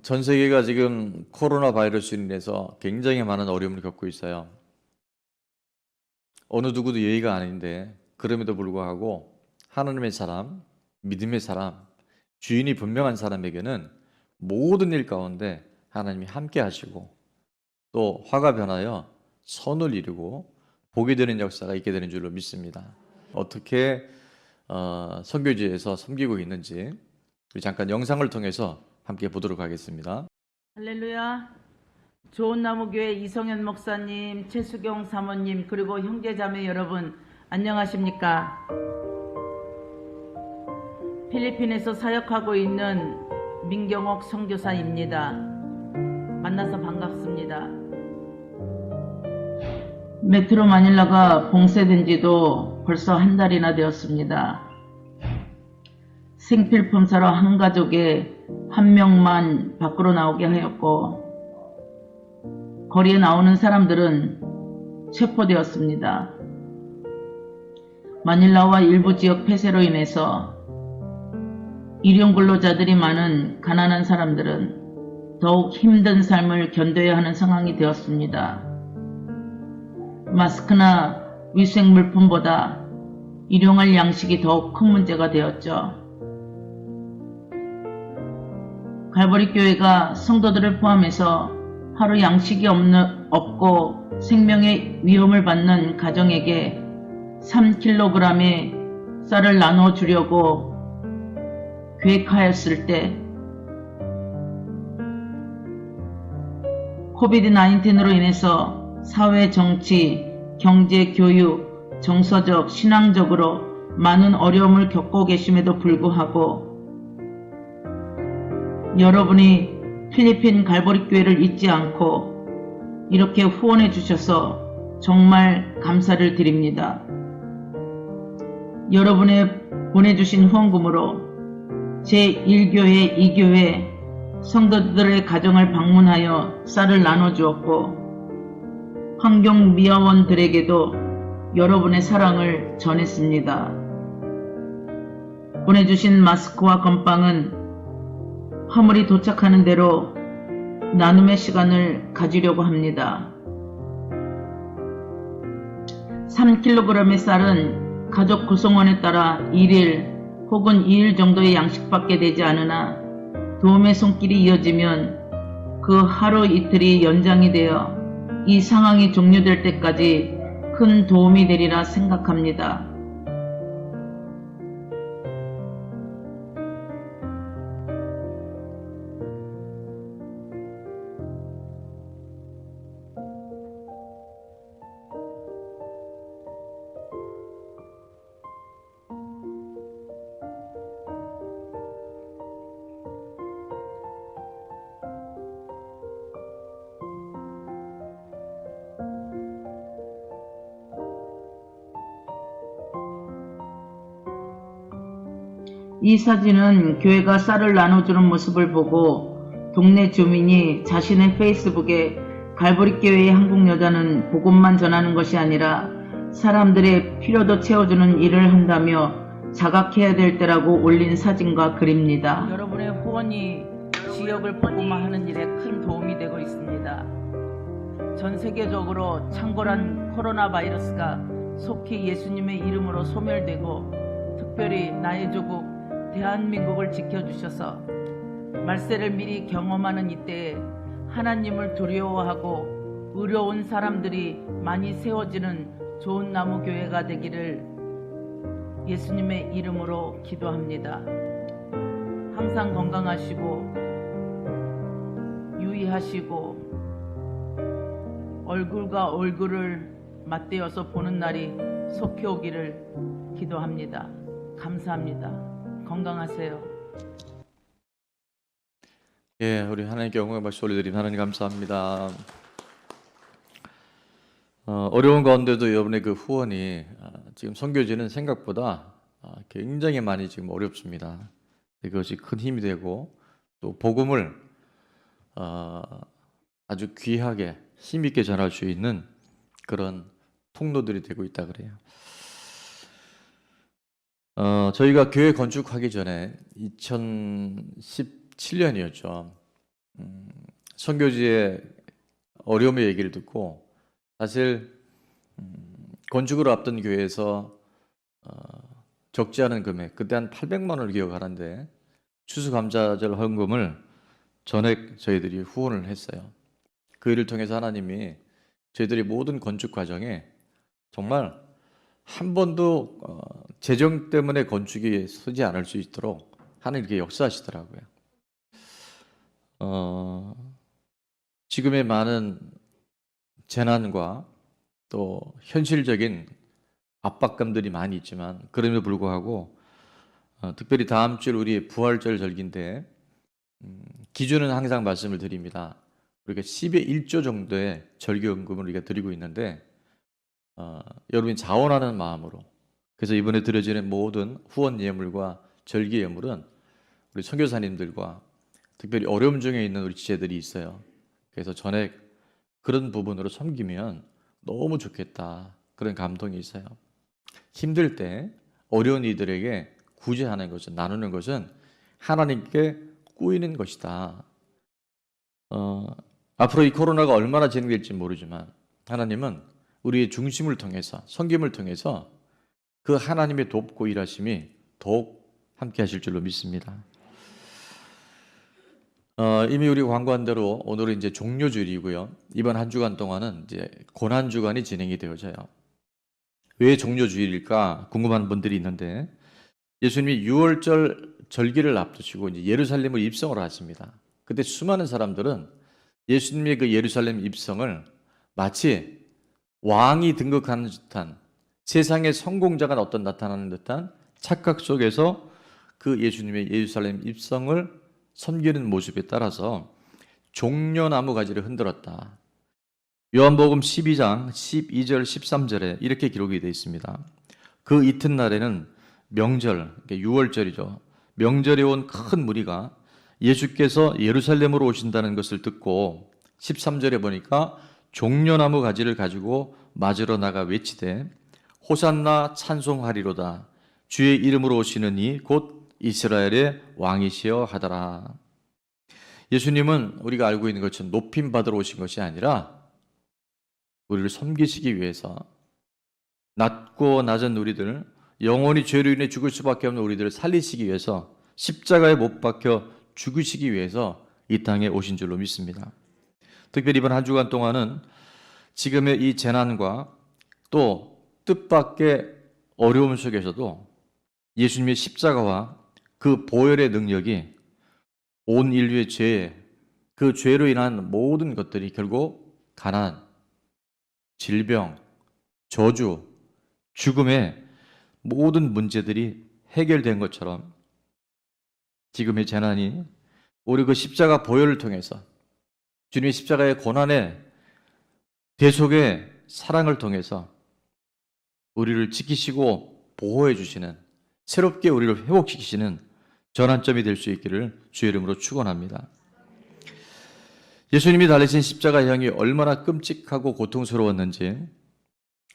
전 세계가 지금 코로나 바이러스로 인해서 굉장히 많은 어려움을 겪고 있어요. 어느 누구도 예의가 아닌데 그럼에도 불구하고 하나님의 사람, 믿음의 사람, 주인이 분명한 사람에게는 모든 일 가운데 하나님이 함께 하시고 또 화가 변하여 선을 이루고 복이 되는 역사가 있게 되는 줄로 믿습니다. 어떻게 선교지에서 섬기고 있는지 우리 잠깐 영상을 통해서 함께 보도록 하겠습니다. 할렐루야. 좋은나무교회 이성현 목사님, 최수경 사모님, 그리고 형제자매 여러분 안녕하십니까? 필리핀에서 사역하고 있는 민경옥 선교사입니다. 만나서 반갑습니다. 메트로 마닐라가 봉쇄된 지도 벌써 한 달이나 되었습니다. 생필품 사러 한 가족에 한 명만 밖으로 나오게 하였고 거리에 나오는 사람들은 체포되었습니다. 마닐라와 일부 지역 폐쇄로 인해서 일용 근로자들이 많은 가난한 사람들은 더욱 힘든 삶을 견뎌야 하는 상황이 되었습니다. 마스크나 위생 물품보다 일용할 양식이 더욱 큰 문제가 되었죠. 갈보리 교회가 성도들을 포함해서 하루 양식이 없고 생명의 위험을 받는 가정에게 3kg의 쌀을 나눠주려고 계획하였을 때 코비드-19으로 인해서 사회, 정치, 경제, 교육, 정서적, 신앙적으로 많은 어려움을 겪고 계심에도 불구하고 여러분이 필리핀 갈보리 교회를 잊지 않고 이렇게 후원해 주셔서 정말 감사를 드립니다. 여러분의 보내주신 후원금으로 제1교회, 2교회 성도들의 가정을 방문하여 쌀을 나눠주었고 환경미화원들에게도 여러분의 사랑을 전했습니다. 보내주신 마스크와 건빵은 화물이 도착하는 대로 나눔의 시간을 가지려고 합니다. 3kg의 쌀은 가족 구성원에 따라 1일 혹은 2일 정도의 양식밖에 되지 않으나 도움의 손길이 이어지면 그 하루 이틀이 연장이 되어 이 상황이 종료될 때까지 큰 도움이 되리라 생각합니다. 이 사진은 교회가 쌀을 나눠주는 모습을 보고 동네 주민이 자신의 페이스북에 갈보리 교회의 한국 여자는 복음만 전하는 것이 아니라 사람들의 필요도 채워주는 일을 한다며 자각해야 될 때라고 올린 사진과 글입니다. 여러분의 후원이 지역을 복음화하는 일에 큰 도움이 되고 있습니다. 전 세계적으로 창궐한 코로나 바이러스가 속히 예수님의 이름으로 소멸되고 특별히 나의 조국 대한민국을 지켜주셔서 말세를 미리 경험하는 이때에 하나님을 두려워하고 의로운 사람들이 많이 세워지는 좋은 나무 교회가 되기를 예수님의 이름으로 기도합니다. 항상 건강하시고 유의하시고 얼굴과 얼굴을 맞대어서 보는 날이 속히 오기를 기도합니다. 감사합니다. 건강하세요. 예, 우리 하나님께 영광의 박수 올려드립니다. 하나님 감사합니다. 어려운 가운데도 여러분의 그 후원이 지금 선교지는 생각보다 굉장히 많이 지금 어렵습니다. 그것이 큰 힘이 되고 또 복음을 아주 귀하게 힘있게 전할 수 있는 그런 통로들이 되고 있다 그래요. 저희가 교회 건축하기 전에 2017년이었죠. 선교지의 어려움의 얘기를 듣고 사실 건축을 앞둔 교회에서 적지 않은 금액, 그때 한 800만 원을 기억하는데 추수감사절 헌금을 전액 저희들이 후원을 했어요. 그 일을 통해서 하나님이 저희들이 모든 건축 과정에 정말 한 번도 재정 때문에 건축이 서지 않을 수 있도록 하나님 이렇게 역사하시더라고요. 지금의 많은 재난과 또 현실적인 압박감들이 많이 있지만 그럼에도 불구하고 특별히 다음 주 우리 부활절 절기인데 기준은 항상 말씀을 드립니다. 우리가 10의 1조 정도의 절기헌금을 우리가 드리고 있는데 여러분이 자원하는 마음으로, 그래서 이번에 드려지는 모든 후원 예물과 절기 예물은 우리 선교사님들과 특별히 어려움 중에 있는 우리 지체들이 있어요. 그래서 전액 그런 부분으로 섬기면 너무 좋겠다, 그런 감동이 있어요. 힘들 때 어려운 이들에게 구제하는 것은, 나누는 것은 하나님께 꾸이는 것이다. 앞으로 이 코로나가 얼마나 진행될지 모르지만 하나님은 우리의 중심을 통해서, 섬김을 통해서 그 하나님의 돕고 일하심이 더욱 함께 하실 줄로 믿습니다. 이미 우리 광고한 대로 오늘은 이제 종료주일이고요. 이번 한 주간 동안은 이제 고난 주간이 진행이 되어져요. 왜 종료주일일까 궁금한 분들이 있는데, 예수님이 6월절 절기를 앞두시고 이제 예루살렘을 입성을 하십니다. 그때 수많은 사람들은 예수님의 그 예루살렘 입성을 마치 왕이 등극하는 듯한, 세상의 성공자가 어떤 나타나는 듯한 착각 속에서 그 예수님의 예루살렘 입성을 섬기는 모습에 따라서 종려나무 가지를 흔들었다. 요한복음 12장 12절 13절에 이렇게 기록이 되어 있습니다. 그 이튿날에는 명절, 6월절이죠. 명절에 온 큰 무리가 예수께서 예루살렘으로 오신다는 것을 듣고 13절에 보니까 종려나무 가지를 가지고 맞으러 나가 외치되 호산나 찬송하리로다. 주의 이름으로 오시는 이 곧 이스라엘의 왕이시여 하더라. 예수님은 우리가 알고 있는 것처럼 높임 받으러 오신 것이 아니라 우리를 섬기시기 위해서, 낮고 낮은 우리들, 영원히 죄로 인해 죽을 수밖에 없는 우리들을 살리시기 위해서, 십자가에 못 박혀 죽으시기 위해서 이 땅에 오신 줄로 믿습니다. 특별히 이번 한 주간 동안은 지금의 이 재난과 또 뜻밖의 어려움 속에서도 예수님의 십자가와 그 보혈의 능력이 온 인류의 죄, 그 죄로 인한 모든 것들이 결국 가난, 질병, 저주, 죽음의 모든 문제들이 해결된 것처럼 지금의 재난이 우리 그 십자가 보혈을 통해서, 주님의 십자가의 고난의 대속의 사랑을 통해서 우리를 지키시고 보호해 주시는, 새롭게 우리를 회복시키시는 전환점이 될 수 있기를 주의 이름으로 축원합니다. 예수님이 달리신 십자가형이 얼마나 끔찍하고 고통스러웠는지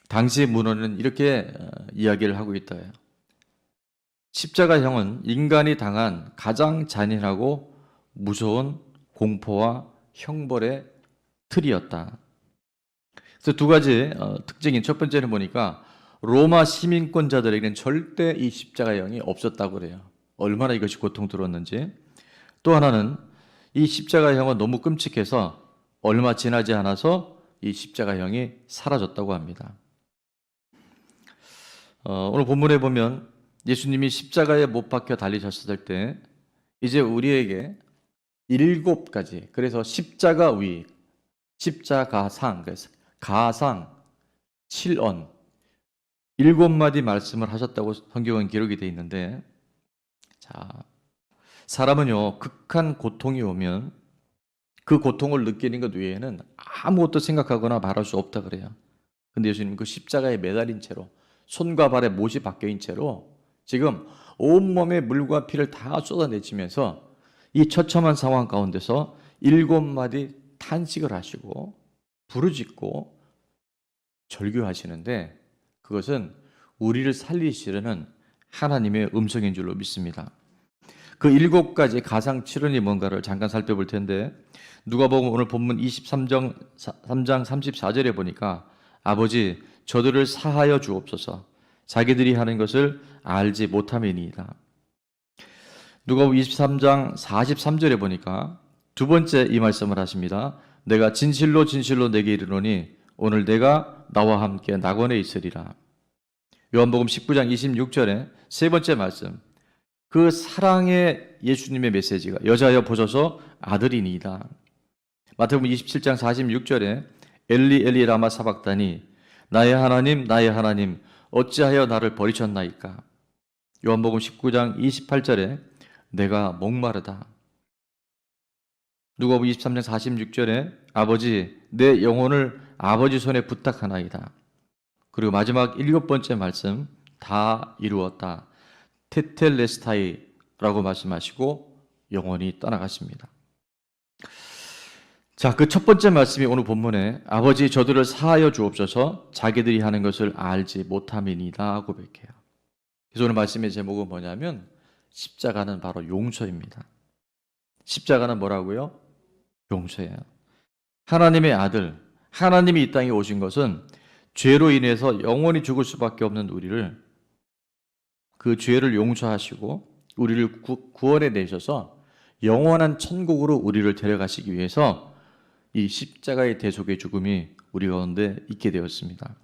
당시 문헌은 이렇게 이야기를 하고 있다요. 십자가형은 인간이 당한 가장 잔인하고 무서운 공포와 형벌의 틀이었다. 그래서 두 가지 특징인, 첫 번째는 보니까 로마 시민권자들에게는 절대 이 십자가형이 없었다고 그래요. 얼마나 이것이 고통스러웠는지. 또 하나는 이 십자가형은 너무 끔찍해서 얼마 지나지 않아서 이 십자가형이 사라졌다고 합니다. 오늘 본문에 보면 예수님이 십자가에 못 박혀 달리셨을 때 이제 우리에게 7가지, 그래서 십자가 위, 십자가상, 그래서 가상, 7언, 7마디 말씀을 하셨다고 성경은 기록이 되어 있는데, 자, 사람은요 극한 고통이 오면 그 고통을 느끼는 것 외에는 아무것도 생각하거나 말할 수 없다 그래요. 근데 예수님은 그 십자가에 매달린 채로, 손과 발에 못이 박혀인 채로 지금 온몸에 물과 피를 다 쏟아내치면서 이 처참한 상황 가운데서 7마디 탄식을 하시고 부르짖고 절규하시는데, 그것은 우리를 살리시려는 하나님의 음성인 줄로 믿습니다. 그 7가지 가상 칠언이 뭔가를 잠깐 살펴볼 텐데, 누가복음 오늘 본문 23장 34절에 보니까 아버지 저들을 사하여 주옵소서 자기들이 하는 것을 알지 못함이니이다. 누가복음 23장 43절에 보니까 두 번째 이 말씀을 하십니다. 내가 진실로 진실로 내게 이르노니 오늘 내가 나와 함께 낙원에 있으리라. 요한복음 19장 26절에 세 번째 말씀, 그 사랑의 예수님의 메시지가 여자여 보소서 아들이니이다. 마태복음 27장 46절에 엘리 엘리 라마 사박다니 나의 하나님 어찌하여 나를 버리셨나이까. 요한복음 19장 28절에 내가 목마르다. 누가복음 23장 46절에 아버지 내 영혼을 아버지 손에 부탁하나이다. 그리고 마지막 7번째 말씀, 다 이루었다. 테텔레스타이라고 말씀하시고 영원히 떠나가십니다. 자, 그 첫 번째 말씀이 오늘 본문에 아버지 저들을 사하여 주옵소서 자기들이 하는 것을 알지 못함이니이다 고백해요. 그래서 오늘 말씀의 제목은 뭐냐면 십자가는 바로 용서입니다. 십자가는 뭐라고요? 용서예요. 하나님의 아들, 하나님이 이 땅에 오신 것은 죄로 인해서 영원히 죽을 수밖에 없는 우리를, 그 죄를 용서하시고 우리를 구원해 내셔서 영원한 천국으로 우리를 데려가시기 위해서 이 십자가의 대속의 죽음이 우리 가운데 있게 되었습니다.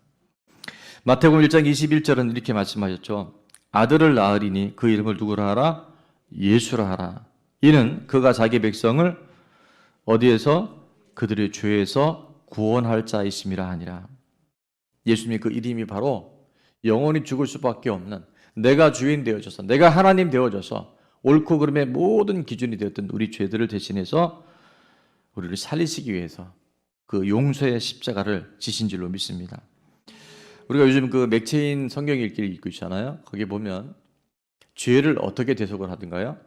마태복음 1장 21절은 이렇게 말씀하셨죠. 아들을 낳으리니 그 이름을 누구라 하라? 예수라 하라. 이는 그가 자기 백성을 어디에서? 그들의 죄에서 구원할 자이심이라 하니라. 예수님의 그 이름이 바로 영원히 죽을 수밖에 없는, 내가 주인 되어져서, 내가 하나님 되어져서 옳고 그름의 모든 기준이 되었던 우리 죄들을 대신해서 우리를 살리시기 위해서 그 용서의 십자가를 지신 줄로 믿습니다. 우리가 요즘 그 맥체인 성경 읽기를 읽고 있잖아요. 거기 보면 죄를 어떻게 대속을 하던가요?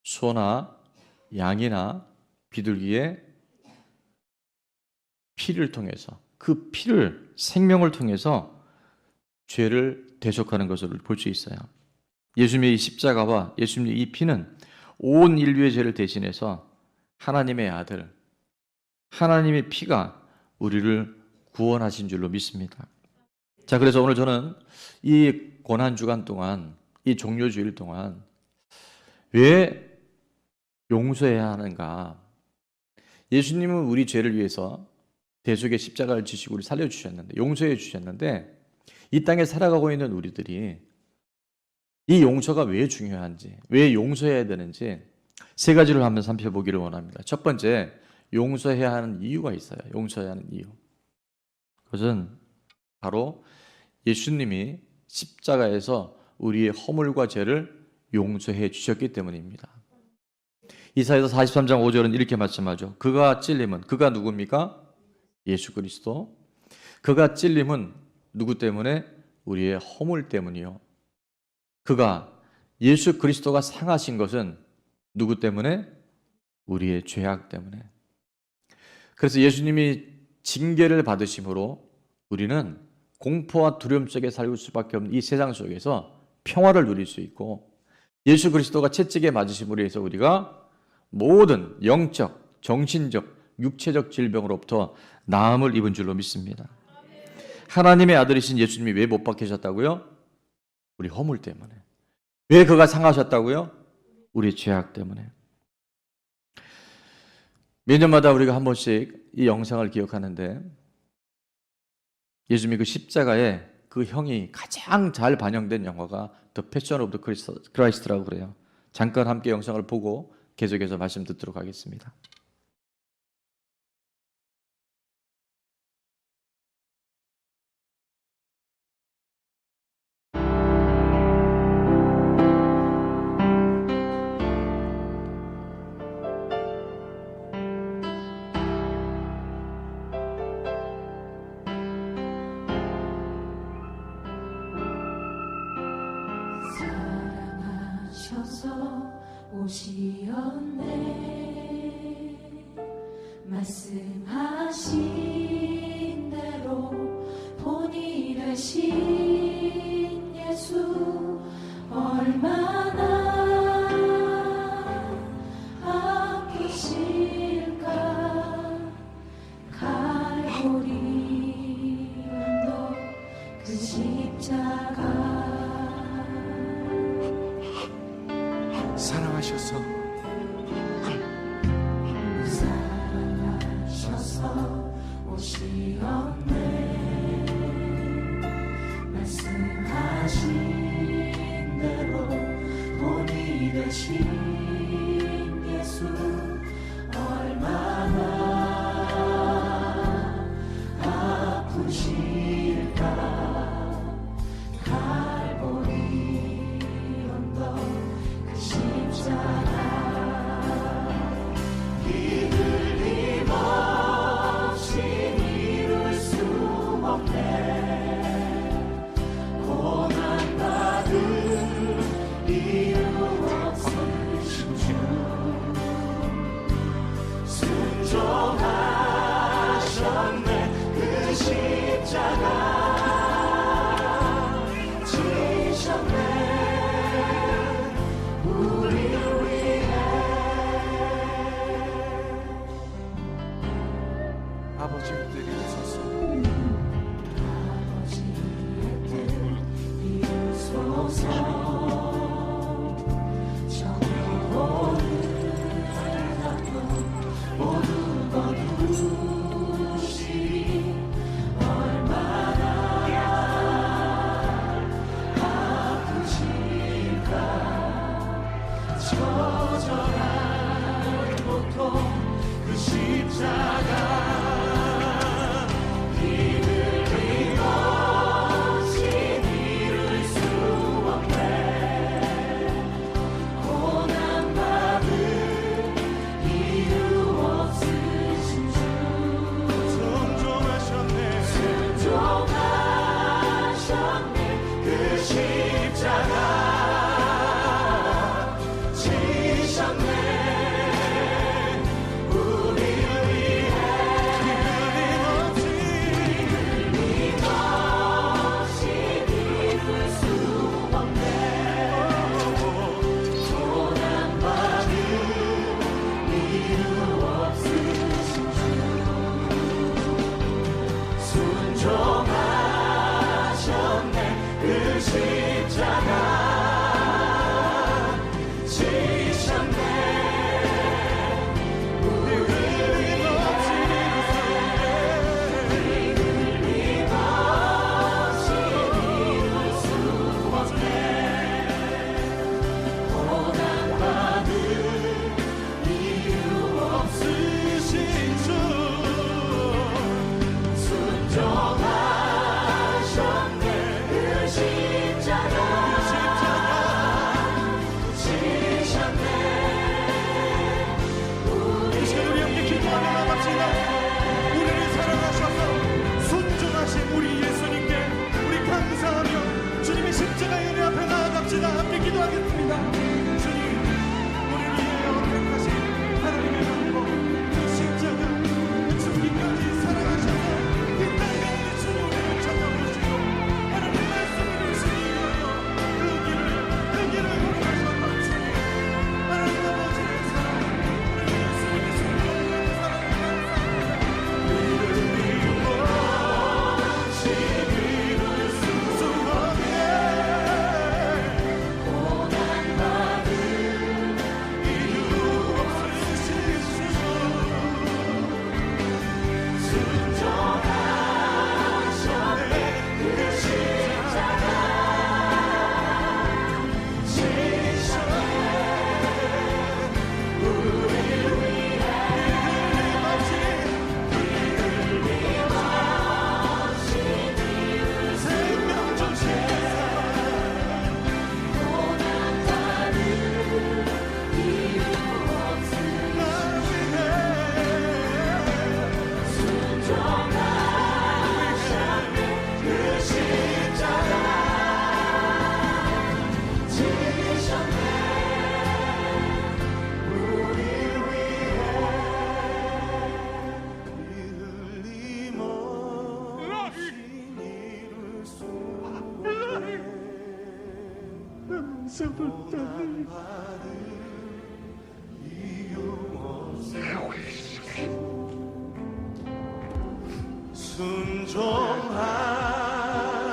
소나 양이나 비둘기의 피를 통해서, 그 피를, 생명을 통해서 죄를 대속하는 것을 볼 수 있어요. 예수님의 이 십자가와 예수님의 이 피는 온 인류의 죄를 대신해서 하나님의 아들, 하나님의 피가 우리를 구원하신 줄로 믿습니다. 자, 그래서 오늘 저는 이 고난주간 동안, 이 종료주일 동안 왜 용서해야 하는가? 예수님은 우리 죄를 위해서 대속의 십자가를 지시고 우리 살려주셨는데, 용서해 주셨는데, 이 땅에 살아가고 있는 우리들이 이 용서가 왜 중요한지, 왜 용서해야 되는지 세 가지를 한번 살펴보기를 원합니다. 첫 번째, 용서해야 하는 이유가 있어요. 용서해야 하는 이유. 그것은 바로 예수님이 십자가에서 우리의 허물과 죄를 용서해 주셨기 때문입니다. 이사야서 43장 5절은 이렇게 말씀하죠. 그가 찔림은, 그가 누굽니까? 예수 그리스도. 그가 찔림은 누구 때문에? 우리의 허물 때문이요. 그가, 예수 그리스도가 상하신 것은 누구 때문에? 우리의 죄악 때문에. 그래서 예수님이 징계를 받으심으로 우리는 공포와 두려움 속에 살고 수밖에 없는 이 세상 속에서 평화를 누릴 수 있고, 예수 그리스도가 채찍에 맞으심으로 해서 우리가 모든 영적, 정신적, 육체적 질병으로부터 나음을 입은 줄로 믿습니다. 하나님의 아들이신 예수님이 왜 못 박히셨다고요? 우리 허물 때문에. 왜 그가 상하셨다고요? 우리 죄악 때문에. 매년마다 우리가 한 번씩 이 영상을 기억하는데, 예수님이 그 십자가에 그 형이 가장 잘 반영된 영화가 The Passion of the Christ라고 그래요. 잠깐 함께 영상을 보고 계속해서 말씀 듣도록 하겠습니다. 오시었네 말씀하신 대로 본이 되신 예수 얼마나 사랑하셔서 오시었네. 말씀하신 대로 본이 되신 예수 얼마나 아프실까. 갈보리 언덕 그 십자가 이들림 없이 이룰 수 없네. 고난받을 이유 없으신 주 순종하셨네. 그 십자가 지셨네. 우리를 위해 아버지 엎드려 주소서. 이루소서. 정의로운 하나님 모두 거두시리. 얼마나 아프실까. 처절한 고통 그 십자가 이들림 없이 이룰 수 없네. 고난받을 이유 없으신 주 순종하셨네. 순종하셨네. 그 십자가 지셨네. 우리를 위해 이름 없이 이룰 수 없네. 고난받을 이유 없으신 주 순종하셨네. 그 십자가 지셨네. 우리를 없이 이룰 수 없네. 고난받을 이유 없으신 주 순종하셨네. 그 십자가 지셨네. 이 시간 우리 함께 기도하며 나갑시다. 우리를 사랑하셔서 순종하신 우리 예수님께 우리 감사하며 주님의 십자가 은혜 앞에 나아갑시다. 함께 기도하겠습니다. 주님, 우리를 위하여 택하신 하나님의 명복 그 십자가 죽기까지 사랑하셔서 이 땅에 주님 우리를 찾아오시고 하나님 말씀을 주시기 위하여 그 길을 걸어가셨던 주님, 하나님 아버지의 사랑, 우리 예수님의 순종하는 사랑을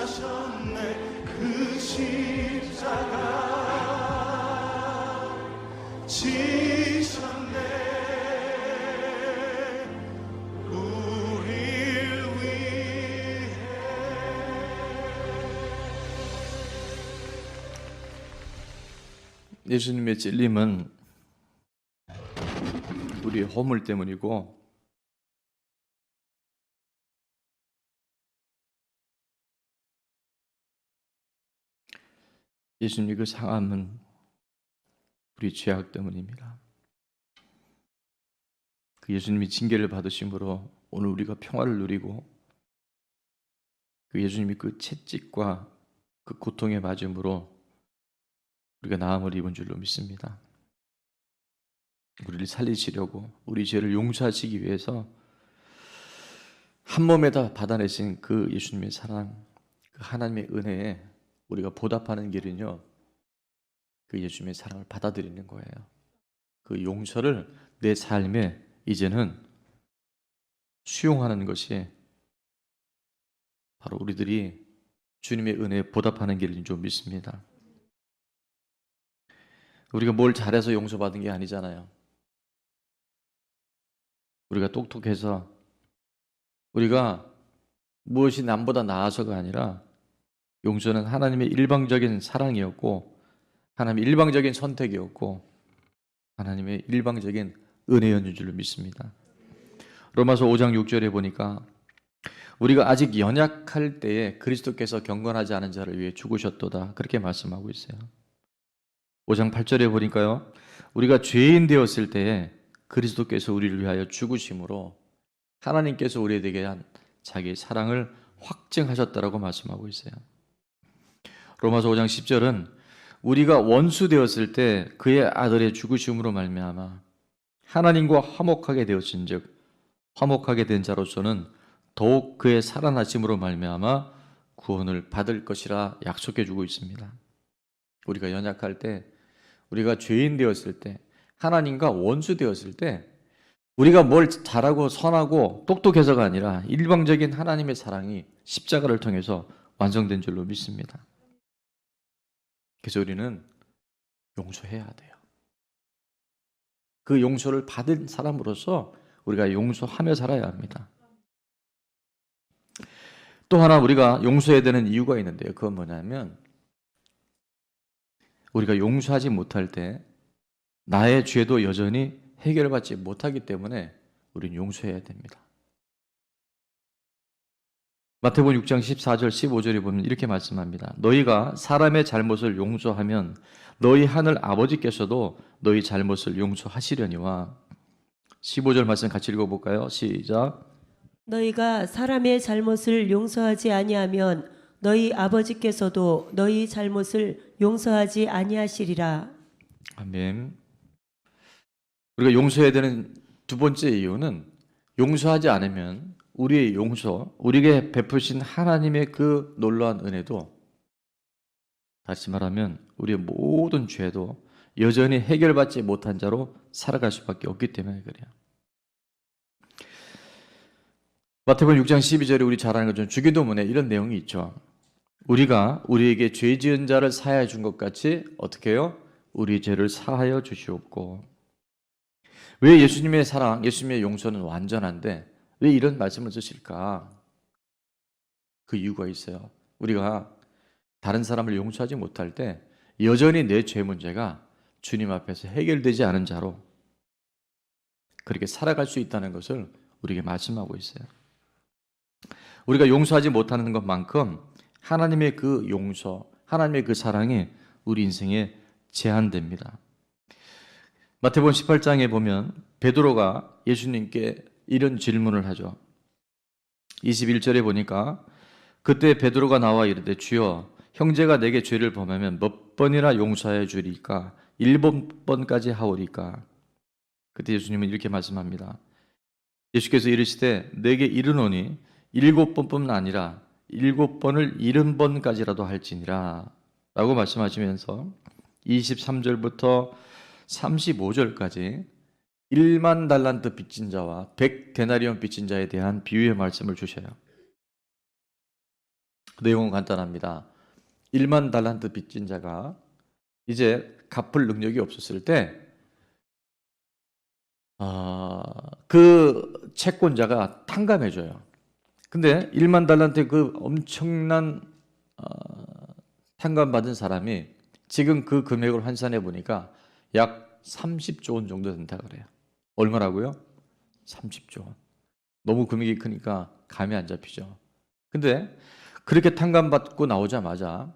순종하셨네. 그 십자가 예수님의 찔림은 우리의 허물 때문이고 예수님의 그 상함은 우리 죄악 때문입니다. 그 예수님이 징계를 받으심으로 오늘 우리가 평화를 누리고 그 예수님이 그 채찍과 그 고통에 맞음으로 우리가 나음을 입은 줄로 믿습니다. 우리를 살리시려고 우리 죄를 용서하시기 위해서 한 몸에 다 받아내신 그 예수님의 사랑, 그 하나님의 은혜에 우리가 보답하는 길은요, 그 예수님의 사랑을 받아들이는 거예요. 그 용서를 내 삶에 이제는 수용하는 것이 바로 우리들이 주님의 은혜에 보답하는 길인 줄 믿습니다. 우리가 뭘 잘해서 용서받은 게 아니잖아요. 우리가 똑똑해서, 우리가 무엇이 남보다 나아서가 아니라 용서는 하나님의 일방적인 사랑이었고 하나님의 일방적인 선택이었고 하나님의 일방적인 은혜였는 줄로 믿습니다. 로마서 5장 6절에 보니까 우리가 아직 연약할 때에 그리스도께서 경건하지 않은 자를 위해 죽으셨도다, 그렇게 말씀하고 있어요. 5장 8절에 보니까요, 우리가 죄인 되었을 때에 그리스도께서 우리를 위하여 죽으심으로 하나님께서 우리에게 대한 자기의 사랑을 확증하셨다라고 말씀하고 있어요. 로마서 5장 10절은 우리가 원수 되었을 때 그의 아들의 죽으심으로 말미암아 하나님과 화목하게 되었은즉 화목하게 된 자로서는 더욱 그의 살아나심으로 말미암아 구원을 받을 것이라 약속해 주고 있습니다. 우리가 연약할 때, 우리가 죄인 되었을 때, 하나님과 원수 되었을 때 우리가 뭘 잘하고 선하고 똑똑해서가 아니라 일방적인 하나님의 사랑이 십자가를 통해서 완성된 줄로 믿습니다. 그래서 우리는 용서해야 돼요. 그 용서를 받은 사람으로서 우리가 용서하며 살아야 합니다. 또 하나 우리가 용서해야 되는 이유가 있는데요. 그건 뭐냐면 우리가 용서하지 못할 때 나의 죄도 여전히 해결받지 못하기 때문에 우리는 용서해야 됩니다. 마태복음 6장 14절 15절에 보면 이렇게 말씀합니다. 너희가 사람의 잘못을 용서하면 너희 하늘 아버지께서도 너희 잘못을 용서하시려니와. 15절 말씀 같이 읽어볼까요? 시작. 너희가 사람의 잘못을 용서하지 아니하면 너희 아버지께서도 너희 잘못을 용서하지 아니하시리라. 아멘. 우리가 용서해야 되는 두 번째 이유는 용서하지 않으면 우리의 용서, 우리에게 베푸신 하나님의 그 놀라운 은혜도, 다시 말하면 우리의 모든 죄도 여전히 해결받지 못한 자로 살아갈 수밖에 없기 때문에 그래요. 마태복음 6장 12절에 우리 잘 아는 것처럼 주기도문에 이런 내용이 있죠. 우리가 우리에게 죄 지은 자를 사하여 준 것 같이 어떻게 해요? 우리 죄를 사하여 주시옵고. 왜 예수님의 사랑, 예수님의 용서는 완전한데 왜 이런 말씀을 쓰실까? 그 이유가 있어요. 우리가 다른 사람을 용서하지 못할 때 여전히 내 죄 문제가 주님 앞에서 해결되지 않은 자로 그렇게 살아갈 수 있다는 것을 우리에게 말씀하고 있어요. 우리가 용서하지 못하는 것만큼 하나님의 그 용서, 하나님의 그 사랑이 우리 인생에 제한됩니다. 마태복음 18장에 보면 베드로가 예수님께 이런 질문을 하죠. 21절에 보니까 그때 베드로가 나와 이르되 주여 형제가 내게 죄를 범하면 몇 번이나 용서하여 주리까? 7번까지 하오리까? 그때 예수님은 이렇게 말씀합니다. 예수께서 이르시되 내게 이르노니 7번뿐만 아니라 7번을 70번까지라도 할지니라 라고 말씀하시면서 23절부터 35절까지 1만 달란트 빚진 자와 100데나리온 빚진 자에 대한 비유의 말씀을 주셔요. 내용은 간단합니다. 1만 달란트 빚진 자가 이제 갚을 능력이 없었을 때 그 채권자가 탕감해줘요. 근데 1만 달란트의 그 엄청난 탕감받은 사람이 지금 그 금액을 환산해 보니까 약 30조 원 정도 된다 그래요. 얼마라고요? 30조 원. 너무 금액이 크니까 감이 안 잡히죠. 근데 그렇게 탕감받고 나오자마자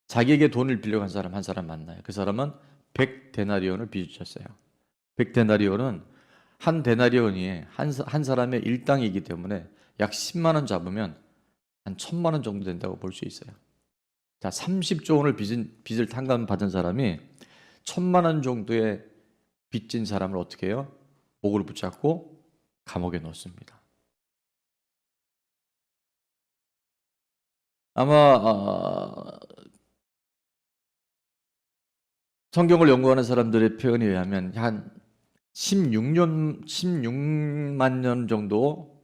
자기에게 돈을 빌려간 사람 한 사람 만나요. 그 사람은 100데나리온을 빚으셨어요. 100데나리온은 한 데나리온이 한 사람의 일당이기 때문에 약 10만 원 잡으면 한 1,000만 원 정도 된다고 볼 수 있어요. 자, 30조 원을 빚을 탕감받은 사람이 1,000만 원 정도의 빚진 사람을 어떻게 해요? 목을 붙잡고 감옥에 넣습니다. 아마 성경을 연구하는 사람들의 표현에 의하면 한 16만 년 정도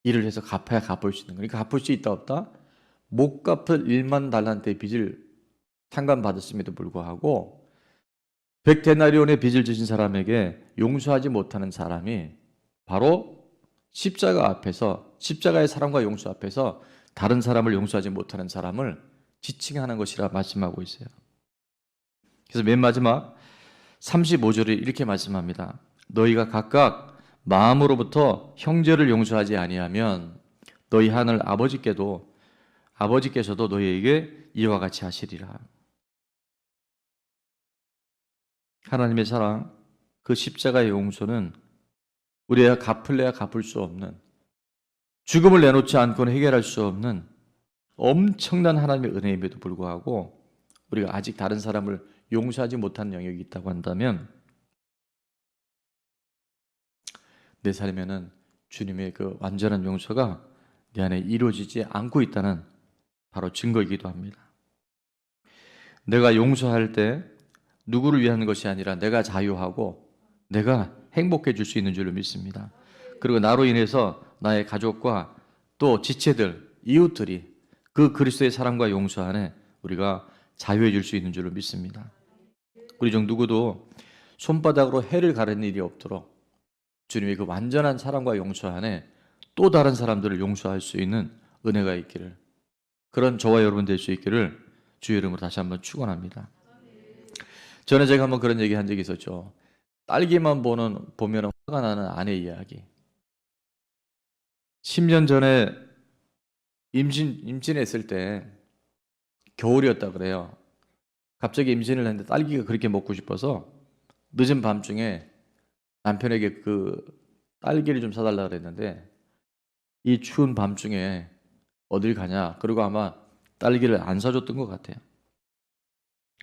일을 해서 갚아야 갚을 수 있는 거니까 갚을 수 있다 없다? 못 갚을 1만 달란트의 빚을 탕감받았음에도 불구하고 100데나리온의 빚을 지신 사람에게 용서하지 못하는 사람이 바로 십자가 앞에서 십자가의 사랑과 용서 앞에서 다른 사람을 용서하지 못하는 사람을 지칭하는 것이라 말씀하고 있어요. 그래서 맨 마지막 35절에 이렇게 말씀합니다. 너희가 각각 마음으로부터 형제를 용서하지 아니하면 너희 하늘 아버지께서도 너희에게 이와 같이 하시리라. 하나님의 사랑, 그 십자가의 용서는 우리가 갚을래야 갚을 수 없는, 죽음을 내놓지 않고는 해결할 수 없는 엄청난 하나님의 은혜임에도 불구하고 우리가 아직 다른 사람을 용서하지 못한 영역이 있다고 한다면 내 삶에는 주님의 그 완전한 용서가 내 안에 이루어지지 않고 있다는 바로 증거이기도 합니다. 내가 용서할 때 누구를 위한 것이 아니라 내가 자유하고 내가 행복해질 수 있는 줄로 믿습니다. 그리고 나로 인해서 나의 가족과 또 지체들, 이웃들이 그 그리스도의 사랑과 용서 안에 우리가 자유해질 수 있는 줄로 믿습니다. 우리 중 누구도 손바닥으로 해를 가르는 일이 없도록 주님의 그 완전한 사랑과 용서 안에 또 다른 사람들을 용서할 수 있는 은혜가 있기를, 그런 저와 여러분 될 수 있기를 주의 이름으로 다시 한번 축원합니다. 전에 제가 한번 그런 얘기 한 적이 있었죠. 딸기만 보면 화가 나는 아내 이야기. 10년 전에 임신했을 때 겨울이었다 그래요. 갑자기 임신을 했는데 딸기가 그렇게 먹고 싶어서 늦은 밤중에 남편에게 그 딸기를 좀 사달라 그랬는데 이 추운 밤중에 어딜 가냐, 그리고 아마 딸기를 안 사줬던 것 같아요.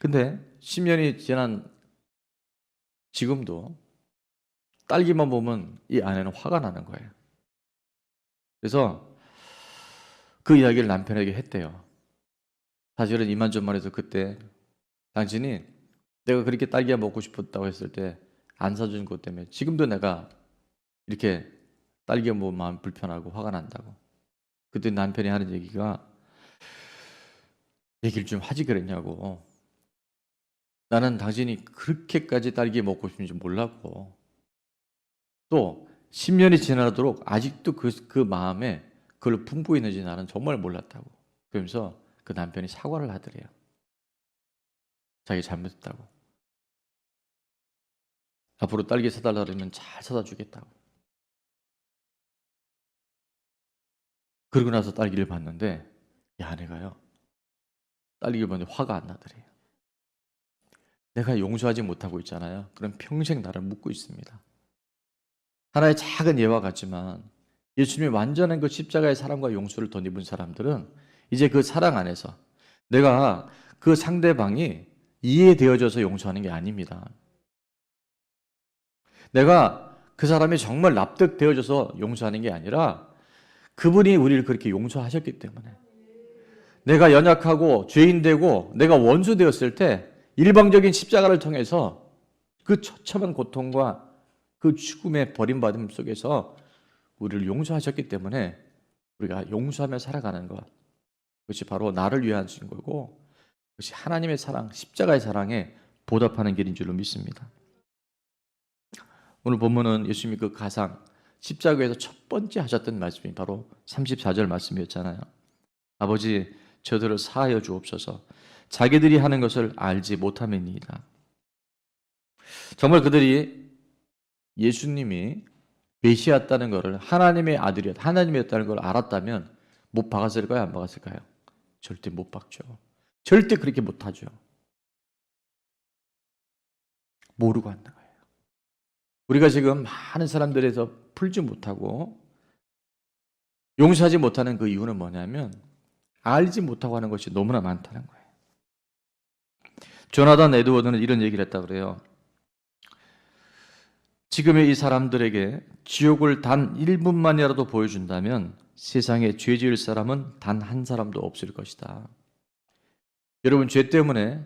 근데 10년이 지난 지금도 딸기만 보면 이 아내는 화가 나는 거예요. 그래서 그 이야기를 남편에게 했대요. 사실은 이만저만해서 그때 당신이 내가 그렇게 딸기가 먹고 싶었다고 했을 때 안 사준 것 때문에 지금도 내가 이렇게 딸기가 먹으면 마음 불편하고 화가 난다고. 그때 남편이 하는 얘기가, 얘기를 좀 하지 그랬냐고. 나는 당신이 그렇게까지 딸기 먹고 싶은지 몰랐고 또 10년이 지나도록 아직도 그 마음에 그걸 품고 있는지 나는 정말 몰랐다고. 그러면서 그 남편이 사과를 하더래요. 자기 잘못했다고. 앞으로 딸기 사달라 그러면 잘 사다 주겠다고. 그러고 나서 딸기를 봤는데 이 아내가요, 딸기를 봤는데 화가 안 나더래요. 내가 용서하지 못하고 있잖아요. 그럼 평생 나를 묻고 있습니다. 하나의 작은 예와 같지만 예수님의 완전한 그 십자가의 사랑과 용서를 덧입은 사람들은 이제 그 사랑 안에서 내가 그 상대방이 이해되어져서 용서하는 게 아닙니다. 내가 그 사람이 정말 납득되어져서 용서하는 게 아니라 그분이 우리를 그렇게 용서하셨기 때문에, 내가 연약하고 죄인되고 내가 원수 되었을 때 일방적인 십자가를 통해서 그 처참한 고통과 그 죽음의 버림받음 속에서 우리를 용서하셨기 때문에 우리가 용서하며 살아가는 것, 그것이 바로 나를 위한 거고 그것이 하나님의 사랑, 십자가의 사랑에 보답하는 길인 줄로 믿습니다. 오늘 본문은 예수님이 그 가상 십자가에서 첫 번째 하셨던 말씀이 바로 34절 말씀이었잖아요. 아버지, 저들을 사하여 주옵소서. 자기들이 하는 것을 알지 못함이니이다. 정말 그들이 예수님이 메시아였다는 것을 하나님의 아들이었다, 하나님이었다는 걸 알았다면 못 박았을까요? 안 박았을까요? 절대 못 박죠. 절대 그렇게 못하죠. 모르고 한다 거예요. 우리가 지금 많은 사람들에서 풀지 못하고 용서하지 못하는 그 이유는 뭐냐면 알지 못하고 하는 것이 너무나 많다는 거예요. 조나단 에드워드는 이런 얘기를 했다 그래요. 지금의 이 사람들에게 지옥을 단 1분만이라도 보여준다면 세상에 죄 지을 사람은 단 한 사람도 없을 것이다. 여러분, 죄 때문에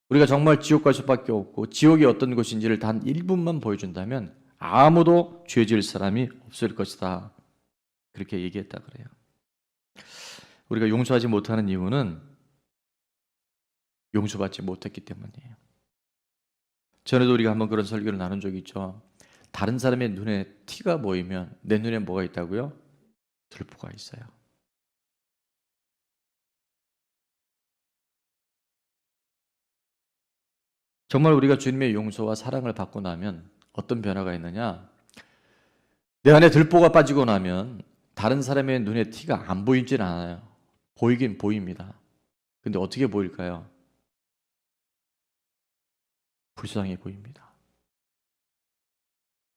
우리가 정말 지옥 갈 수밖에 없고 지옥이 어떤 곳인지를 단 1분만 보여준다면 아무도 죄 지을 사람이 없을 것이다. 그렇게 얘기했다 그래요. 우리가 용서하지 못하는 이유는 용서받지 못했기 때문이에요. 전에도 우리가 한번 그런 설교를 나눈 적이 있죠. 다른 사람의 눈에 티가 보이면 내 눈에 뭐가 있다고요? 들보가 있어요. 정말 우리가 주님의 용서와 사랑을 받고 나면 어떤 변화가 있느냐? 내 안에 들보가 빠지고 나면 다른 사람의 눈에 티가 안 보이진 않아요. 보이긴 보입니다. 근데 어떻게 보일까요? 불쌍해 보입니다.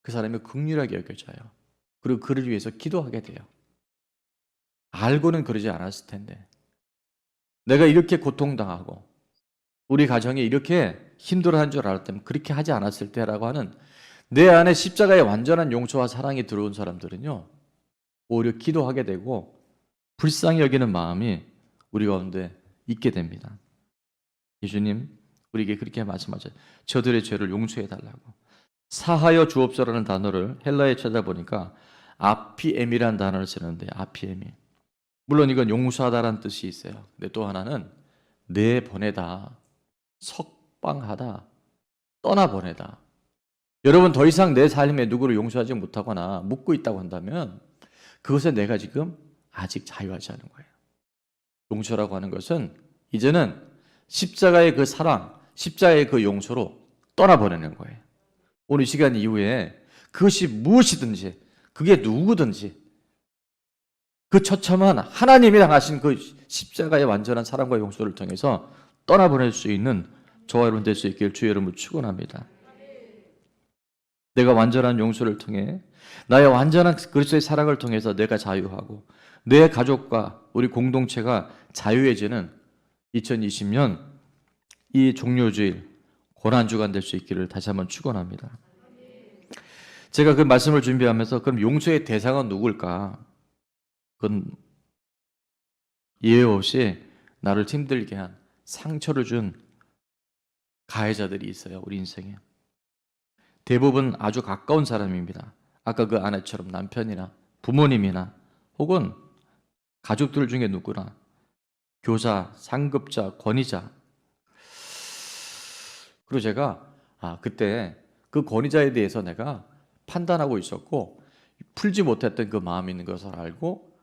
그 사람이 긍휼하게 여겨져요. 그리고 그를 위해서 기도하게 돼요. 알고는 그러지 않았을 텐데 내가 이렇게 고통당하고 우리 가정이 이렇게 힘들어한 줄 알았다면 그렇게 하지 않았을 때라고 하는 내 안에 십자가의 완전한 용서와 사랑이 들어온 사람들은요, 오히려 기도하게 되고 불쌍히 여기는 마음이 우리 가운데 있게 됩니다. 예수님 우리에게 그렇게 말씀하셨어요. 저들의 죄를 용서해 달라고. 사하여 주옵소라는 단어를 헬라에 찾아보니까 아피엠이라는 단어를 쓰는데, 아피엠이 물론 이건 용서하다라는 뜻이 있어요. 근데 또 하나는 내보내다, 석방하다, 떠나보내다. 여러분, 더 이상 내 삶에 누구를 용서하지 못하거나 묻고 있다고 한다면 그것에 내가 지금 아직 자유하지 않은 거예요. 용서라고 하는 것은 이제는 십자가의 그 사랑, 십자가의 그 용서로 떠나보내는 거예요. 오늘 이 시간 이후에 그것이 무엇이든지, 그게 누구든지 그 처참한 하나님이 당하신 그 십자가의 완전한 사랑과 용서를 통해서 떠나보낼 수 있는 저와 여러분 될 수 있기를 주의 이름으로 축원합니다. 내가 완전한 용서를 통해, 나의 완전한 그리스도의 사랑을 통해서 내가 자유하고 내 가족과 우리 공동체가 자유해지는 2020년 이 종료주일 고난주간 될 수 있기를 다시 한번 축원합니다. 제가 그 말씀을 준비하면서 그럼 용서의 대상은 누굴까? 그건 예외 없이 나를 힘들게 한, 상처를 준 가해자들이 있어요. 우리 인생에. 대부분 아주 가까운 사람입니다. 아까 그 아내처럼 남편이나 부모님이나 혹은 가족들 중에 누구나, 교사, 상급자, 권위자. 그리고 제가 그때 그 권위자에 대해서 내가 판단하고 있었고 풀지 못했던 그 마음이 있는 것을 알고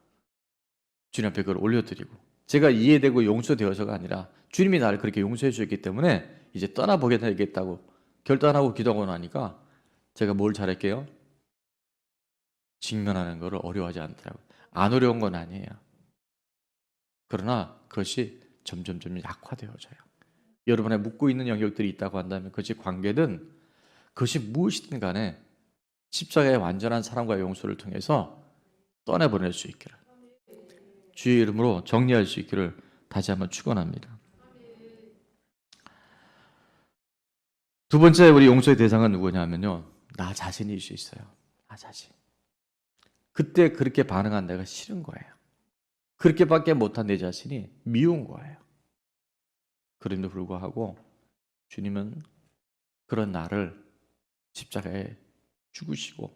주님 앞에 그걸 올려드리고, 제가 이해되고 용서되어서가 아니라 주님이 나를 그렇게 용서해 주셨기 때문에 이제 떠나보겠다고 결단하고 기도하고 나니까 제가 뭘 잘할게요? 직면하는 것을 어려워하지 않더라고요. 안 어려운 건 아니에요. 그러나 그것이 점점 약화되어져요. 여러분의 묻고 있는 영역들이 있다고 한다면 그것이 관계든 그것이 무엇이든 간에 십자가의 완전한 사랑과 용서를 통해서 떠내보낼 수 있기를, 주의 이름으로 정리할 수 있기를 다시 한번 축원합니다. 두 번째 우리 용서의 대상은 누구냐면요, 나 자신일 수 있어요. 나 자신. 그때 그렇게 반응한 내가 싫은 거예요. 그렇게밖에 못한 내 자신이 미운 거예요. 그럼에도 불구하고 주님은 그런 나를 십자가에 죽으시고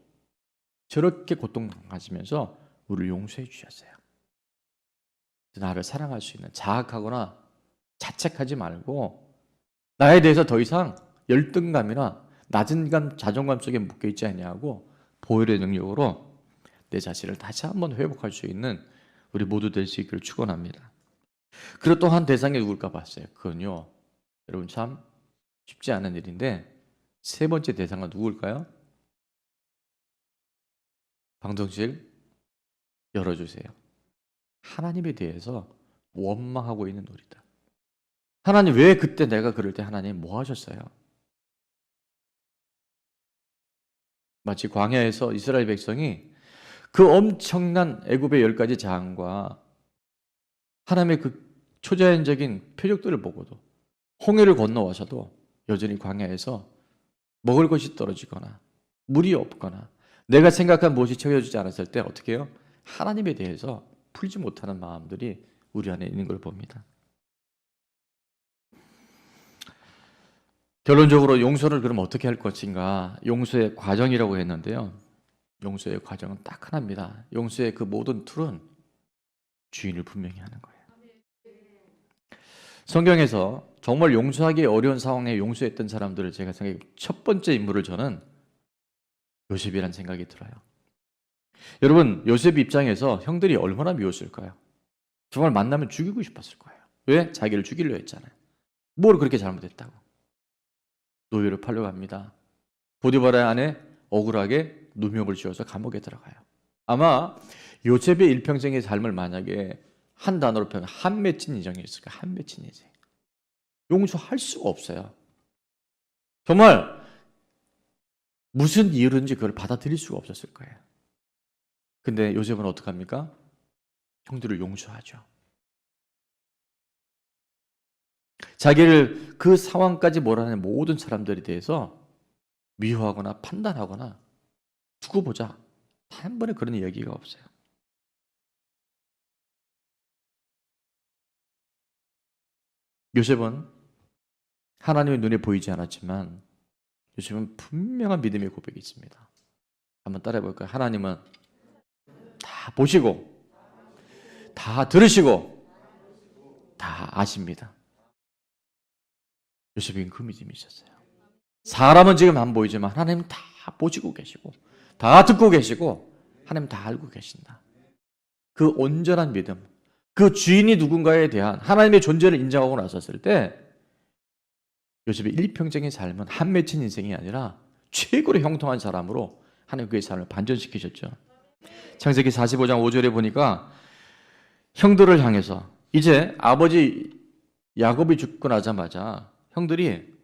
저렇게 고통당하시면서 우리를 용서해 주셨어요. 나를 사랑할 수 있는, 자학하거나 자책하지 말고 나에 대해서 더 이상 열등감이나 낮은 자존감 속에 묶여 있지 아니하고 보혈의 능력으로 내 자신을 다시 한번 회복할 수 있는 우리 모두 될 수 있기를 축원합니다. 그리고 또 한 대상이 누굴까 봤어요. 그건요, 여러분 참 쉽지 않은 일인데 세 번째 대상은 누굴까요? 방송실 열어주세요. 하나님에 대해서 원망하고 있는 우리들. 하나님, 왜 그때 내가 그럴 때 하나님 뭐 하셨어요? 마치 광야에서 이스라엘 백성이 그 엄청난 애굽의 10가지 재앙과 하나님의 그 초자연적인 표적들을 보고도 홍해를 건너와서도 여전히 광야에서 먹을 것이 떨어지거나 물이 없거나 내가 생각한 무엇이 채워지지 않았을 때 어떻게 해요? 하나님에 대해서 풀지 못하는 마음들이 우리 안에 있는 걸 봅니다. 결론적으로 용서를 그럼 어떻게 할 것인가? 용서의 과정이라고 했는데요. 용서의 과정은 딱 하나입니다. 용서의 그 모든 툴은 주인을 분명히 하는 거예요. 성경에서 정말 용서하기 어려운 상황에 용서했던 사람들을 제가 생각해 첫 번째 인물을 저는 요셉이라는 생각이 들어요. 여러분, 요셉 입장에서 형들이 얼마나 미웠을까요? 정말 만나면 죽이고 싶었을 거예요. 왜? 자기를 죽이려 했잖아요. 뭘 그렇게 잘못했다고. 노예로 팔려갑니다. 보디바라의 아내 억울하게 누명을 씌워서 감옥에 들어가요. 아마 요셉의 일평생의 삶을 만약에 한 단어로 표현하면 한 맺힌 인생이었을까? 한 맺힌 인생. 용서할 수가 없어요. 정말 무슨 이유든지 그걸 받아들일 수가 없었을 거예요. 근데 요셉은 어떡합니까? 형들을 용서하죠. 자기를 그 상황까지 몰아낸 모든 사람들에 대해서 미워하거나 판단하거나 두고 보자. 한 번에 그런 이야기가 없어요. 요셉은 하나님의 눈에 보이지 않았지만 요셉은 분명한 믿음의 고백이 있습니다. 한번 따라해 볼까요? 하나님은 다 보시고 다 들으시고 다 아십니다. 요셉에겐 그 믿음이 있었어요. 사람은 지금 안 보이지만 하나님은 다 보시고 계시고 다 듣고 계시고 하나님 다 알고 계신다. 그 온전한 믿음, 그 주인이 누군가에 대한 하나님의 존재를 인정하고 나섰을 때 요셉의 일평생의 삶은 한 맺힌 인생이 아니라 최고로 형통한 사람으로 하나님 그의 삶을 반전시키셨죠. 창세기 45장 5절에 보니까 형들을 향해서 이제 아버지 야곱이 죽고 나자마자 형들이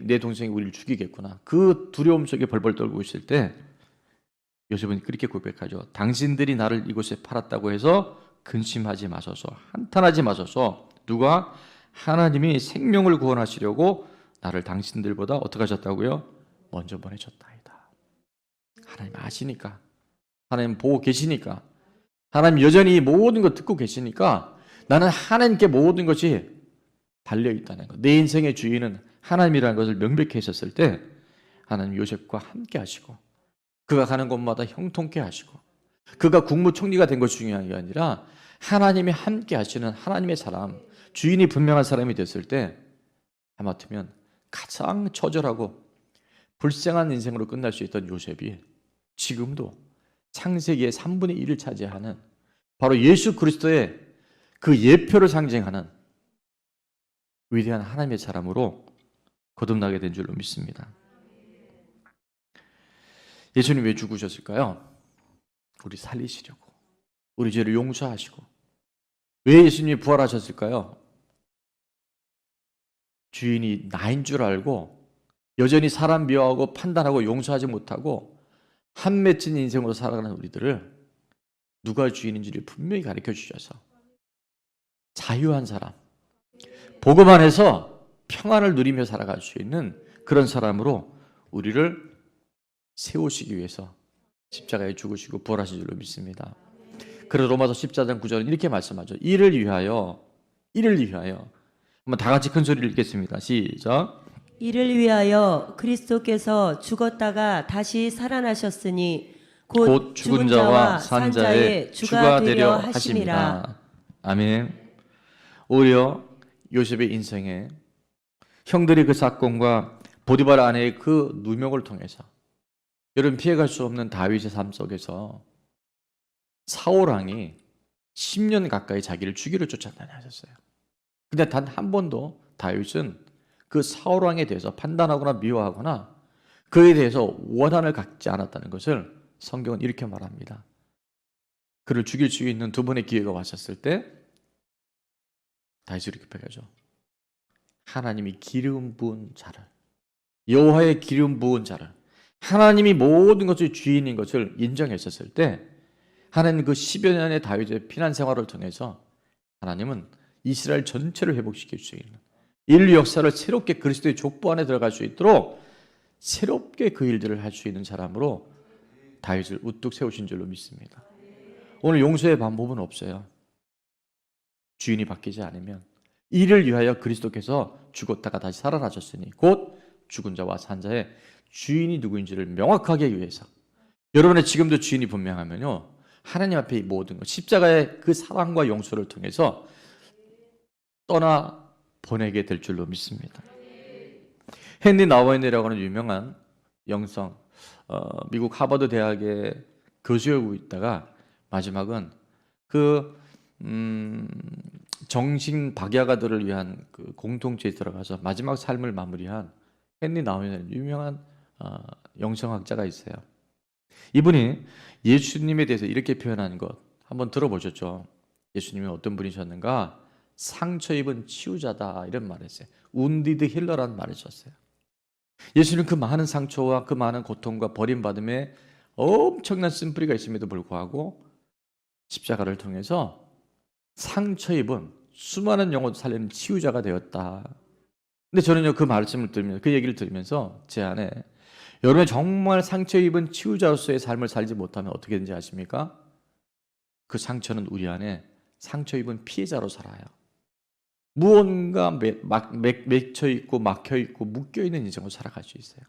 내 동생이 우리를 죽이겠구나. 그 두려움 속에 벌벌 떨고 있을 때 요셉은 그렇게 고백하죠. 당신들이 나를 이곳에 팔았다고 해서 근심하지 마소서, 한탄하지 마소서. 누가? 하나님이 생명을 구원하시려고 나를 당신들보다 어떻게 하셨다고요? 먼저 보내셨다이다. 하나님 아시니까, 하나님 보고 계시니까, 하나님 여전히 모든 것 듣고 계시니까 나는 하나님께 모든 것이 달려있다는 것. 내 인생의 주인은 하나님이라는 것을 명백히 했었을 때 하나님 요셉과 함께 하시고 그가 가는 곳마다 형통케 하시고 그가 국무총리가 된 것이 중요한 게 아니라 하나님이 함께 하시는 하나님의 사람, 주인이 분명한 사람이 됐을 때 하마터면 가장 처절하고 불쌍한 인생으로 끝날 수 있던 요셉이 지금도 창세기의 3분의 1을 차지하는 바로 예수 그리스도의 그 예표를 상징하는 위대한 하나님의 사람으로 거듭나게 된 줄로 믿습니다. 예수님 왜 죽으셨을까요? 우리 살리시려고, 우리 죄를 용서하시고. 왜 예수님이 부활하셨을까요? 주인이 나인 줄 알고 여전히 사람 미워하고 판단하고 용서하지 못하고 한 맺힌 인생으로 살아가는 우리들을 누가 주인인지를 분명히 가르쳐 주셔서 자유한 사람, 복음 안에서 평안을 누리며 살아갈 수 있는 그런 사람으로 우리를 세우시기 위해서 십자가에 죽으시고 부활하신 줄로 믿습니다. 그래서 로마서 14장 9절은 이렇게 말씀하죠. 이를 위하여 한번 다 같이 큰 소리를 읽겠습니다. 시작. 이를 위하여 그리스도께서 죽었다가 다시 살아나셨으니 곧 죽은 자와 산 자의 주가 되려 하심이라. 아멘. 오히려 요셉의 인생에 형들이 그 사건과 보디발 아내의 그 누명을 통해서 여러분 피해갈 수 없는 다윗의 삶 속에서 사울 왕이 10년 가까이 자기를 죽이려 쫓았다니 하셨어요. 근데 단 한 번도 다윗은 그 사울 왕에 대해서 판단하거나 미워하거나 그에 대해서 원한을 갖지 않았다는 것을 성경은 이렇게 말합니다. 그를 죽일 수 있는 두 번의 기회가 왔었을 때 다윗이 이렇게 표현하죠. 하나님이 기름 부은 자를, 여호와의 기름 부은 자를, 하나님이 모든 것의 주인인 것을 인정했었을 때 하나님 그 10여 년의 다윗의 피난 생활을 통해서 하나님은 이스라엘 전체를 회복시킬 수 있는 인류 역사를 새롭게 그리스도의 족보 안에 들어갈 수 있도록 새롭게 그 일들을 할 수 있는 사람으로 다윗을 우뚝 세우신 줄로 믿습니다. 오늘 용서의 방법은 없어요. 주인이 바뀌지 않으면 이를 위하여 그리스도께서 죽었다가 다시 살아나셨으니 곧 죽은 자와 산 자의 주인이 누구인지를 명확하게 위해서 여러분의 지금도 주인이 분명하면요 하나님 앞에 이 모든 것 십자가의 그 사랑과 용서를 통해서 떠나 보내게 될 줄로 믿습니다. 헨리 나우엔이라고 하는 유명한 영성 미국 하버드 대학의 교수였고 있다가 마지막은 그 정신 박야가들을 위한 그 공동체에 들어가서 마지막 삶을 마무리한 헨리 나우엔이라는 유명한 영성학자가 있어요. 이분이 예수님에 대해서 이렇게 표현한 것 한번 들어보셨죠? 예수님이 어떤 분이셨는가? 상처 입은 치유자다 이런 말을 했어요. wounded healer라는 말을 썼어요. 예수님은 그 많은 상처와 그 많은 고통과 버림받음에 엄청난 쓴뿌리가 있음에도 불구하고 십자가를 통해서 상처 입은 수많은 영혼을 살리는 치유자가 되었다. 근데 저는요 그 말씀을 들으면서 그 얘기를 들으면서 제 안에 여러분이 정말 상처 입은 치유자로서의 삶을 살지 못하면 어떻게 되는지 아십니까? 그 상처는 우리 안에 상처 입은 피해자로 살아요. 무언가 맺혀 있고 막혀 있고 묶여 있는 인생으로 살아갈 수 있어요.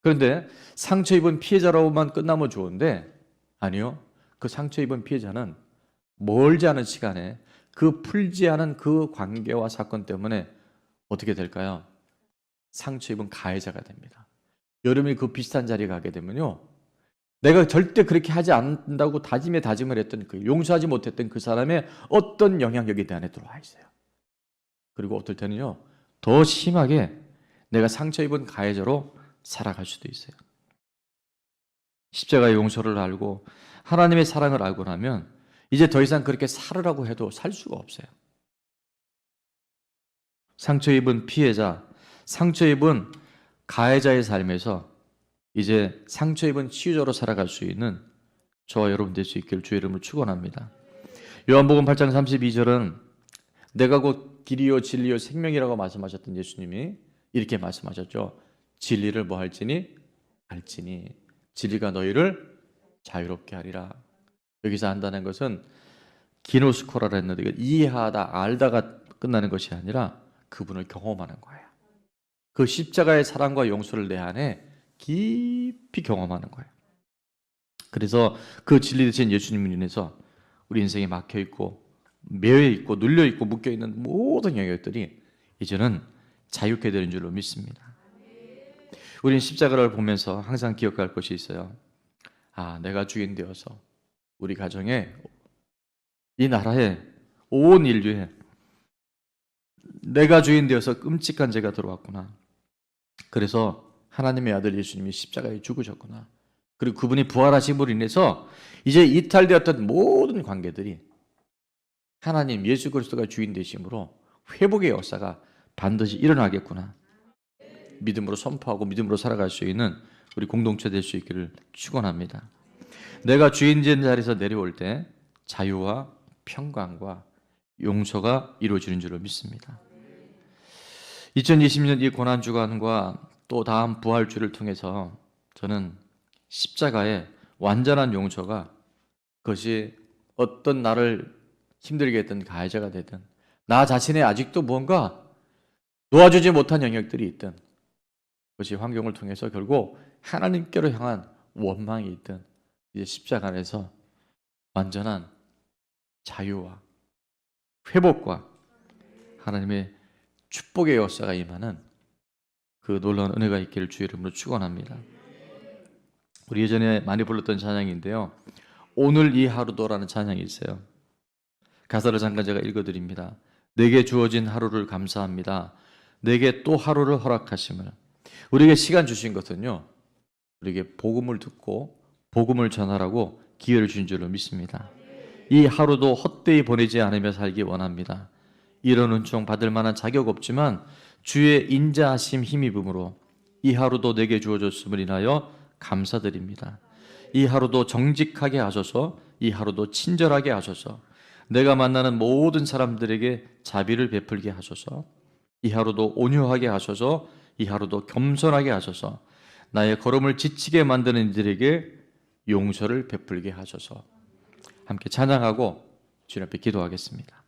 그런데 상처 입은 피해자로만 끝나면 좋은데 아니요. 그 상처 입은 피해자는 멀지 않은 시간에 그 풀지 않은 그 관계와 사건 때문에 어떻게 될까요? 상처 입은 가해자가 됩니다. 여러분이 그 비슷한 자리에 가게 되면요. 내가 절대 그렇게 하지 않는다고 다짐을 했던 그 용서하지 못했던 그 사람의 어떤 영향력이 내 안에 들어와 있어요. 그리고 어떨 때는요. 더 심하게 내가 상처 입은 가해자로 살아갈 수도 있어요. 십자가의 용서를 알고 하나님의 사랑을 알고 나면 이제 더 이상 그렇게 살으라고 해도 살 수가 없어요. 상처 입은 피해자, 상처 입은 가해자의 삶에서 이제 상처 입은 치유자로 살아갈 수 있는 저와 여러분 될 수 있기를 주의 이름으로 축원합니다. 요한복음 8장 32절은 내가 곧 길이요 진리요 생명이라고 말씀하셨던 예수님이 이렇게 말씀하셨죠. 진리를 뭐 할지니 알지니 진리가 너희를 자유롭게 하리라. 여기서 한다는 것은 기노스코라라 했는데 이건 이해하다 알다가 끝나는 것이 아니라 그분을 경험하는 거예요. 그 십자가의 사랑과 용서를 내 안에 깊이 경험하는 거예요. 그래서 그 진리 되신 예수님을 인해서 우리 인생에 막혀 있고 매여 있고 눌려 있고 묶여 있는 모든 영역들이 이제는 자유케 되는 줄로 믿습니다. 우리는 십자가를 보면서 항상 기억할 것이 있어요. 아, 내가 주인 되어서 우리 가정에 이 나라에 온 인류에 내가 주인 되어서 끔찍한 죄가 들어왔구나. 그래서 하나님의 아들 예수님이 십자가에 죽으셨구나. 그리고 그분이 부활하심으로 인해서 이제 이탈되었던 모든 관계들이 하나님 예수 그리스도가 주인 되심으로 회복의 역사가 반드시 일어나겠구나. 믿음으로 선포하고 믿음으로 살아갈 수 있는 우리 공동체 될 수 있기를 축원합니다. 내가 주인 된 자리에서 내려올 때 자유와 평강과 용서가 이루어지는 줄로 믿습니다. 2020년 이 고난주간과 또 다음 부활주를 통해서 저는 십자가의 완전한 용서가 그것이 어떤 나를 힘들게 했던 가해자가 되든 나 자신의 아직도 무언가 놓아주지 못한 영역들이 있든 그것이 환경을 통해서 결국 하나님께로 향한 원망이 있든 이제 십자가 안에서 완전한 자유와 회복과 하나님의 축복의 역사가 임하는 그 놀라운 은혜가 있기를 주의 이름으로 축원합니다. 우리 예전에 많이 불렀던 찬양인데요. 오늘 이 하루도라는 찬양이 있어요. 가사를 잠깐 제가 읽어드립니다. 내게 주어진 하루를 감사합니다. 내게 또 하루를 허락하심을. 우리에게 시간 주신 것은요, 우리에게 복음을 듣고 복음을 전하라고 기회를 준 줄로 믿습니다. 이 하루도 헛되이 보내지 않으며 살기 원합니다. 이런 은총 받을 만한 자격 없지만 주의 인자하심 힘입음으로 이 하루도 내게 주어졌음을 인하여 감사드립니다. 이 하루도 정직하게 하소서, 이 하루도 친절하게 하소서, 내가 만나는 모든 사람들에게 자비를 베풀게 하소서, 이 하루도 온유하게 하소서, 이 하루도 겸손하게 하소서, 나의 걸음을 지치게 만드는 이들에게 용서를 베풀게 하소서. 함께 찬양하고 주님 앞에 기도하겠습니다.